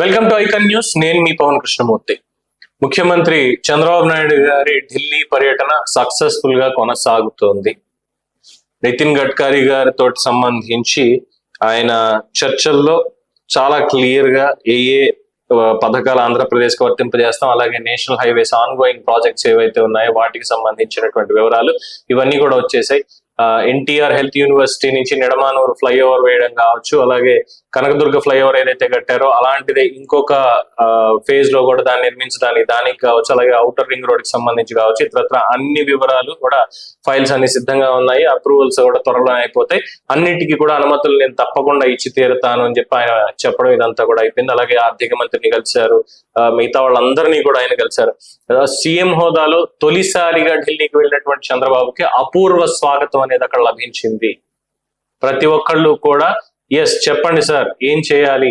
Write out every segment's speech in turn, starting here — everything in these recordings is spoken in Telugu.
Welcome to icon news. నేను మీ పవన్ కృష్ణమూర్తి. ముఖ్యమంత్రి చంద్రబాబు నాయుడు గారి ఢిల్లీ పర్యటన సక్సెస్ఫుల్ గా కొనసాగుతోంది. నితిన్ గడ్కరీ గారితో సంబంధించి ఆయన చర్చల్లో చాలా క్లియర్ గా ఏ పథకాలు ఆంధ్రప్రదేశ్ కు వర్తింపజేస్తాం, అలాగే national highways on going projects ఏవైతే ఉన్నాయో వాటికి సంబంధించినటువంటి వివరాలు ఇవన్నీ కూడా వచ్చేసాయి. ఎన్టీఆర్ హెల్త్ యూనివర్సిటీ నుంచి నిడమానూరు ఫ్లైఓవర్ వేయడం కావచ్చు, అలాగే కనకదుర్గ ఫ్లైఓవర్ ఏదైతే కట్టారో అలాంటిదే ఇంకొక ఫేజ్ లో కూడా దాన్ని దానికి కావచ్చు, అలాగే ఔటర్ రింగ్ రోడ్ కి సంబంధించి కావచ్చు, ఇతరత్ర అన్ని వివరాలు కూడా ఫైల్స్ అన్ని సిద్ధంగా ఉన్నాయి. అప్రూవల్స్ కూడా త్వరలో అయిపోతాయి. అన్నిటికీ కూడా అనుమతులు నేను తప్పకుండా ఇచ్చి తీరుతాను అని చెప్పి ఆయన చెప్పడం ఇదంతా కూడా అయిపోయింది. అలాగే ఆర్థిక మంత్రిని కలిశారు, మిగతా వాళ్ళందరినీ కూడా ఆయన కలిశారు. సీఎం హోదాలో తొలిసారిగా ఢిల్లీకి వెళ్ళినటువంటి చంద్రబాబుకి అపూర్వ స్వాగతం అనేది అక్కడ లభించింది. ప్రతి ఒక్కళ్ళు కూడా ఎస్ చెప్పండి సార్, ఏం చేయాలి,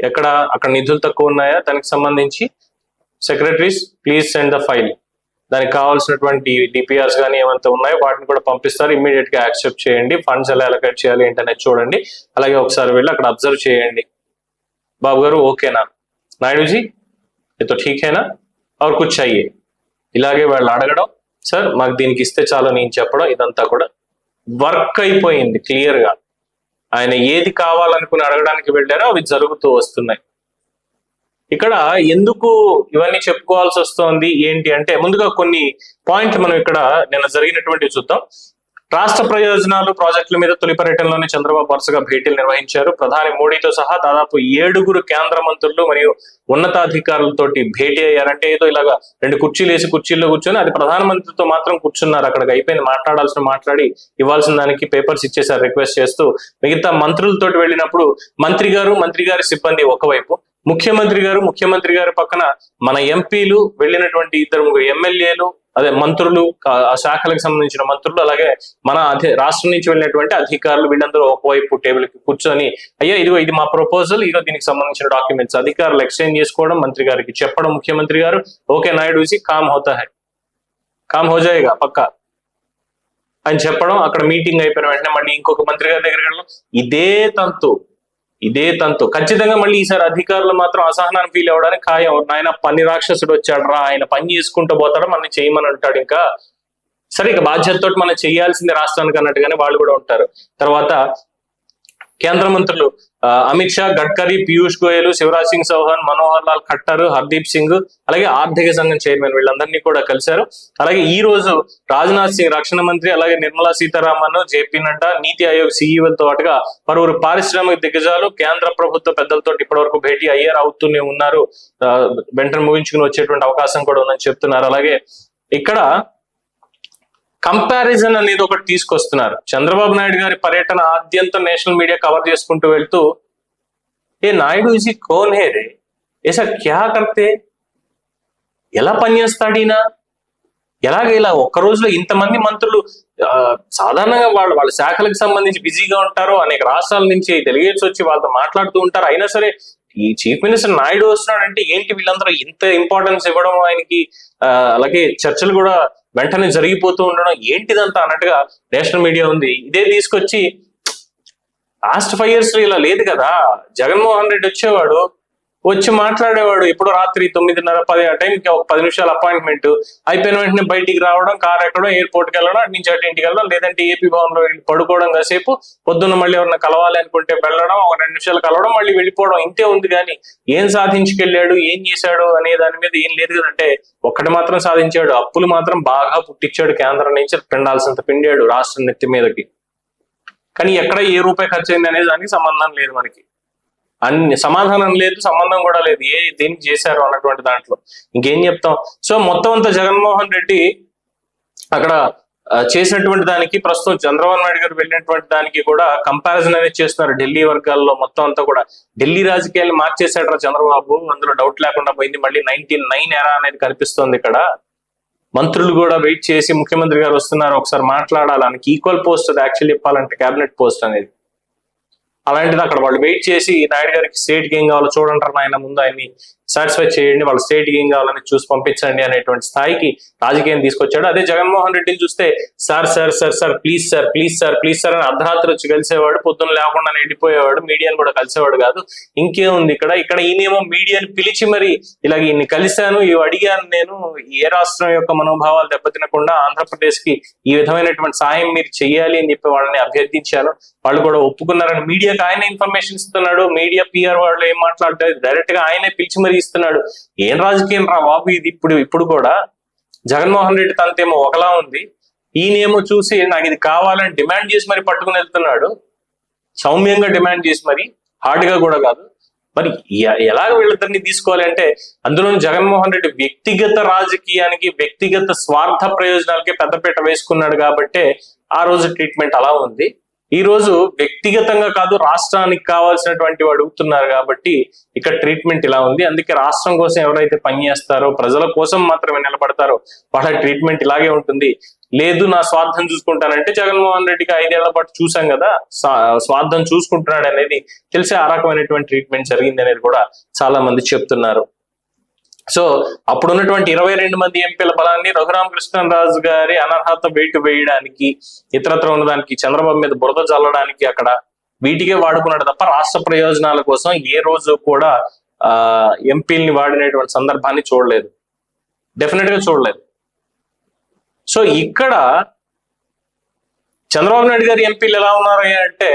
అక్కడ నిధులు తక్కువ ఉన్నాయా, దానికి సంబంధించి secretaries please send the file, దానికి కావాల్సినటువంటి డిపిఆర్స్ కానీ ఏమంతా ఉన్నాయో వాటిని కూడా పంపిస్తారు. ఇమ్మీడియట్ గా యాక్సెప్ట్ చేయండి, ఫండ్స్ ఎలా అలొకేట్ చేయాలి ఏంటనేది చూడండి, అలాగే ఒకసారి వెళ్ళి అక్కడ అబ్జర్వ్ చేయండి. బాబు గారు ఓకేనా, నాయుడుజీ ఇది ఠీకేనా और कुछ चाहिए, ఇలాగే వాళ్ళు అడగడం, సార్ మాకు దీనికి ఇస్తే చాలు నేను చెప్పడం, ఇదంతా కూడా వర్క్ అయిపోయింది క్లియర్ గా. ఆయన ఏది కావాలనుకుని అడగడానికి వెళ్ళారో అవి జరుగుతూ వస్తున్నాయి. ఇక్కడ ఎందుకు ఇవన్నీ చెప్పుకోవాల్సి వస్తోంది ఏంటి అంటే, ముందుగా కొన్ని పాయింట్లు మనం ఇక్కడ నిన్న జరిగినటువంటి చూద్దాం. రాష్ట్ర ప్రయోజనాలు ప్రాజెక్టుల మీద తొలి పర్యటనలోనే చంద్రబాబు వరుసగా భేటీలు నిర్వహించారు. ప్రధాని మోడీతో సహా దాదాపు 7 కేంద్ర మంత్రులు మరియు ఉన్నతాధికారులతోటి భేటీ అయ్యారంటే ఏదో ఇలాగా 2 కుర్చీలు వేసి కుర్చీల్లో కూర్చొని అది ప్రధానమంత్రితో మాత్రం కూర్చున్నారు. అక్కడికి అయిపోయింది, మాట్లాడి ఇవ్వాల్సిన దానికి పేపర్స్ ఇచ్చేసారు రిక్వెస్ట్ చేస్తూ. మిగతా మంత్రులతోటి వెళ్ళినప్పుడు మంత్రి గారి సిబ్బంది ఒకవైపు, ముఖ్యమంత్రి గారి పక్కన మన ఎంపీలు, వెళ్ళినటువంటి 2-3 ఎమ్మెల్యేలు, అదే మంత్రులు, ఆ శాఖలకు సంబంధించిన మంత్రులు, అలాగే మన రాష్ట్రం నుంచి వెళ్ళినటువంటి అధికారులు, వీళ్ళందరూ ఒకవైపు టేబుల్ కి కూర్చొని అయ్యా ఇది మా ప్రపోజల్, ఇదో దీనికి సంబంధించిన డాక్యుమెంట్స్ అధికారులు ఎక్స్చేంజ్ చేసుకోవడం, మంత్రి గారికి చెప్పడం, ముఖ్యమంత్రి గారు ఓకే నాయుడు జీ కామ్ హో జాయేగా పక్కా అని చెప్పడం. అక్కడ మీటింగ్ అయిపోయిన వెంటనే మళ్ళీ ఇంకొక మంత్రి గారి దగ్గరికి వెళ్ళడం. ఇదే తంతు ఖచ్చితంగా మళ్ళీ ఈసారి అధికారులు మాత్రం అసహనాన్ని ఫీల్ అవ్వడానికి ఖాయం. ఆయన పని రాక్షసుడు వచ్చాడరా, ఆయన పని చేసుకుంటూ పోతాడా, మనం చేయమని అంటాడు. ఇంకా సరే, ఇక బాధ్యతతో మనం చేయాల్సింది రాష్ట్రానికి అన్నట్టుగానే వాళ్ళు కూడా ఉంటారు. తర్వాత కేంద్ర మంత్రులు అమిత్ షా, గడ్కరీ, పీయూష్ గోయల్, శివరాజ్ సింగ్ చౌహాన్, మనోహర్ లాల్ ఖట్టర్, హర్దీప్ సింగ్, అలాగే ఆర్థిక సంఘం చైర్మన్ వీళ్ళందరినీ కూడా కలిశారు. అలాగే ఈ రోజు రాజ్నాథ్ సింగ్ రక్షణ మంత్రి, అలాగే నిర్మలా సీతారామన్, జేపీ నడ్డా, నీతి ఆయోగ్ సీఈఓలతో పాటుగా పలువురు పారిశ్రామిక దిగ్గజాలు, కేంద్ర ప్రభుత్వ పెద్దలతో ఇప్పటివరకు భేటీ అవుతూనే ఉన్నారు. వెంటనే ముగించుకుని వచ్చేటువంటి అవకాశం కూడా ఉందని చెప్తున్నారు. అలాగే ఇక్కడ కంపారిజన్ అనేది ఒకటి తీసుకొస్తున్నారు. చంద్రబాబు నాయుడు గారి పర్యటన ఆద్యంతం నేషనల్ మీడియా కవర్ చేసుకుంటూ వెళ్తూ, ఏ నాయుడు ఇసి కోన్ హే రే, ఏసా క్యా కర్తే, ఎలా పనిచేస్తాడు ఈయన, ఇలా ఒక్క రోజులో ఇంతమంది మంత్రులు సాధారణంగా వాళ్ళ శాఖలకు సంబంధించి బిజీగా ఉంటారు, అనేక రాష్ట్రాల నుంచి డెలిగేట్స్ వచ్చి వాళ్ళతో మాట్లాడుతూ ఉంటారు. అయినా సరే ఈ చీఫ్ మినిస్టర్ నాయుడు వస్తున్నాడంటే ఏంటి వీళ్ళందరూ ఇంత ఇంపార్టెన్స్ ఇవ్వడం ఆయనకి, అలాగే చర్చలు కూడా వెంటనే జరిగిపోతూ ఉండడం ఏంటిదంతా అన్నట్టుగా నేషనల్ మీడియా ఉంది. ఇదే తీసుకొచ్చి లాస్ట్ 5 years ఇలా లేదు కదా, జగన్మోహన్ రెడ్డి వచ్చి మాట్లాడేవాడు. ఎప్పుడో రాత్రి 9:30-10 ఆ టైంకి ఒక 10 నిమిషాల అపాయింట్మెంట్ అయిపోయిన వెంటనే బయటికి రావడం, కార్ ఎక్కడం, ఎయిర్పోర్ట్కి వెళ్ళడం, అటు నుంచి ఇంటికి వెళ్ళడం, లేదంటే ఏపీ భవన్ లో వెళ్ళి పడుకోవడం, కాసేపు పొద్దున్న మళ్ళీ ఎవరైనా కలవాలి అనుకుంటే వెళ్ళడం, ఒక 2 నిమిషాలు కలవడం, మళ్ళీ వెళ్ళిపోవడం, ఇంతే ఉంది. కానీ ఏం సాధించుకెళ్ళాడు, ఏం చేశాడు అనే దాని మీద ఏం లేదు కదంటే, ఒక్కటి మాత్రం సాధించాడు, అప్పులు మాత్రం బాగా పుట్టించాడు, కేంద్రం నుంచి పిండాల్సినంత పిండాడు రాష్ట్రం నెత్తి మీదకి. కానీ ఎక్కడ ఏ రూపాయి ఖర్చు అయింది అనే దానికి సంబంధం లేదు, మనకి సమాధానం లేదు, సంబంధం కూడా లేదు దేనికి చేశారు అన్నటువంటి దాంట్లో. ఇంకేం చెప్తాం. సో మొత్తం అంతా జగన్మోహన్ రెడ్డి అక్కడ చేసినటువంటి దానికి, ప్రస్తుతం చంద్రబాబు నాయుడు గారు వెళ్ళినటువంటి దానికి కూడా కంపారిజన్ అనేది చేస్తున్నారు ఢిల్లీ వర్గాల్లో. మొత్తం అంతా కూడా ఢిల్లీ రాజకీయాలు మార్చేశాడు చంద్రబాబు, అందులో డౌట్ లేకుండా పోయింది. మళ్ళీ 1999 ఎరా అనేది కనిపిస్తోంది ఇక్కడ. మంత్రులు కూడా వెయిట్ చేసి ముఖ్యమంత్రి గారు వస్తున్నారు, ఒకసారి మాట్లాడాలని. ఈక్వల్ పోస్ట్ అది యాక్చువల్లీ చెప్పాలంటే, క్యాబినెట్ పోస్ట్ అనేది. అలాంటిది అక్కడ వాళ్ళు వెయిట్ చేసి నాయుడు గారికి స్టేట్కి ఏం కావాలో చూడంటారు, ఆయన ముందు ఆయన్ని సాటిస్ఫై చేయండి, వాళ్ళ స్టేట్కి ఏం కావాలని చూసి పంపించండి అనేటువంటి స్థాయికి రాజకీయం తీసుకొచ్చాడు. అదే జగన్మోహన్ రెడ్డిని చూస్తే sir sir sir sir please sir please sir please sir అని అర్ధరాత్రి వచ్చి కలిసేవాడు, పొద్దున్న లేకుండా వెళ్ళిపోయేవాడు, మీడియాను కూడా కలిసేవాడు కాదు. ఇంకేముంది ఇక్కడ ఈయనేమో మీడియాని పిలిచి మరి ఇలాగ ఈయన్ని కలిశాను, ఇవి అడిగాను, నేను ఏ రాష్ట్రం యొక్క మనోభావాలు దెబ్బతినకుండా ఆంధ్రప్రదేశ్ కి ఈ విధమైనటువంటి సాయం మీరు చెయ్యాలి అని చెప్పి వాళ్ళని అభ్యర్థించాను, వాళ్ళు కూడా ఒప్పుకున్నారని మీడియాకి ఆయన ఇన్ఫర్మేషన్ ఇస్తున్నాడు. మీడియా పిఆర్ వాళ్ళు ఏం మాట్లాడతారు, డైరెక్ట్ గా ఆయనే పిలిచి మరీ ఇస్తున్నాడు. ఏం రాజకీయం రా బాబు ఇది! ఇప్పుడు కూడా జగన్మోహన్ రెడ్డి తనతేమో ఒకలా ఉంది, ఈయనేమో చూసి నాకు ఇది కావాలని డిమాండ్ చేసి మరి పట్టుకుని వెళ్తున్నాడు, సౌమ్యంగా డిమాండ్ చేసి మరి, హార్డ్ గా కూడా కాదు. మరి ఎలాగ వీళ్ళిద్దరిని తీసుకోవాలి అంటే, అందులో జగన్మోహన్ రెడ్డి వ్యక్తిగత రాజకీయానికి వ్యక్తిగత స్వార్థ ప్రయోజనాలకే పెద్దపీట వేసుకున్నాడు కాబట్టే ఆ రోజు ట్రీట్మెంట్ అలా ఉంది. ఈ రోజు వ్యక్తిగతంగా కాదు, రాష్ట్రానికి కావాల్సినటువంటి అడుగుతున్నారు కాబట్టి ఇక్కడ ట్రీట్మెంట్ ఇలా ఉంది. అందుకే రాష్ట్రం కోసం ఎవరైతే పనిచేస్తారో, ప్రజల కోసం మాత్రమే నిలబడతారో వాళ్ళ ట్రీట్మెంట్ ఇలాగే ఉంటుంది. లేదు నా స్వార్థం చూసుకుంటానంటే, జగన్మోహన్ రెడ్డికి 5 ఏళ్ల పాటు చూసాం కదా స్వార్థం చూసుకుంటున్నాడు అనేది తెలిసి ఆ రకమైనటువంటి ట్రీట్మెంట్ జరిగింది అనేది కూడా చాలా మంది చెప్తున్నారు. సో అప్పుడున్నటువంటి 22 మంది ఎంపీల బలాన్ని రఘురామకృష్ణరాజు గారి అనర్హత వేటు వేయడానికి, ఇతరత్ర ఉన్నదానికి, చంద్రబాబు మీద బురద చల్లడానికి అక్కడ వీటికే వాడుకున్నాడు తప్ప రాష్ట్ర ప్రయోజనాల కోసం ఏ రోజు కూడా ఎంపీల్ని వాడినటువంటి సందర్భాన్ని చూడలేదు, డెఫినెట్ గా చూడలేదు. సో ఇక్కడ చంద్రబాబు నాయుడు గారి ఎంపీలు ఎలా ఉన్నారు అంటే,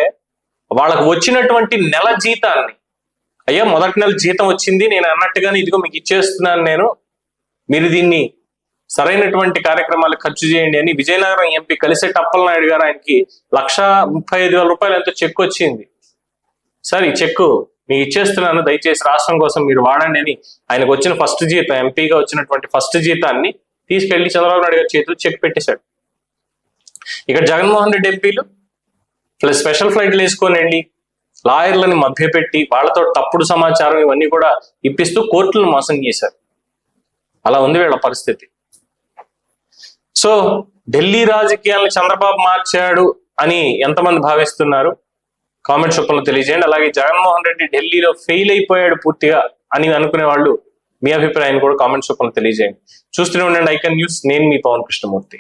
వాళ్ళకు వచ్చినటువంటి నెల జీతాన్ని, అయ్యా మొదటి నెల జీతం వచ్చింది నేను అన్నట్టుగానే ఇదిగో మీకు ఇచ్చేస్తున్నాను నేను, మీరు దీన్ని సరైనటువంటి కార్యక్రమాలు ఖర్చు చేయండి అని విజయనగరం ఎంపీ కలిసెట్టి అప్పలనాయుడు గారు ఆయనకి 1,35,000 రూపాయలు ఎంతో చెక్ వచ్చింది. సార్ ఈ చెక్కు మీకు ఇచ్చేస్తున్నాను, దయచేసి రాష్ట్రం కోసం మీరు వాడండి అని ఆయనకు వచ్చిన ఫస్ట్ జీతం, ఎంపీగా వచ్చినటువంటి ఫస్ట్ జీతాన్ని తీసుకెళ్లి చంద్రబాబు నాయుడు గారి చేతులు చెక్ పెట్టేశాడు. ఇక్కడ జగన్మోహన్ రెడ్డి ఎంపీలు స్పెషల్ ఫ్లైట్లు వేసుకొని వెళ్ళి లాయర్లను మభ్యపెట్టి వాళ్ళతో తప్పుడు సమాచారం ఇవన్నీ కూడా ఇప్పిస్తూ కోర్టులను మోసం చేశారు. అలా ఉంది వీళ్ళ పరిస్థితి. సో ఢిల్లీ రాజకీయాలను చంద్రబాబు మార్చాడు అని ఎంతమంది భావిస్తున్నారు కామెంట్స్ రూపంలో తెలియజేయండి. అలాగే జగన్మోహన్ రెడ్డి ఢిల్లీలో ఫెయిల్ అయిపోయాడు పూర్తిగా అని అనుకునే వాళ్ళు మీ అభిప్రాయాన్ని కూడా కామెంట్స్ రూపంలో తెలియజేయండి. చూస్తూనే ఉండండి ఐకాన్ న్యూస్. నేను మీ పవన్ కృష్ణమూర్తి.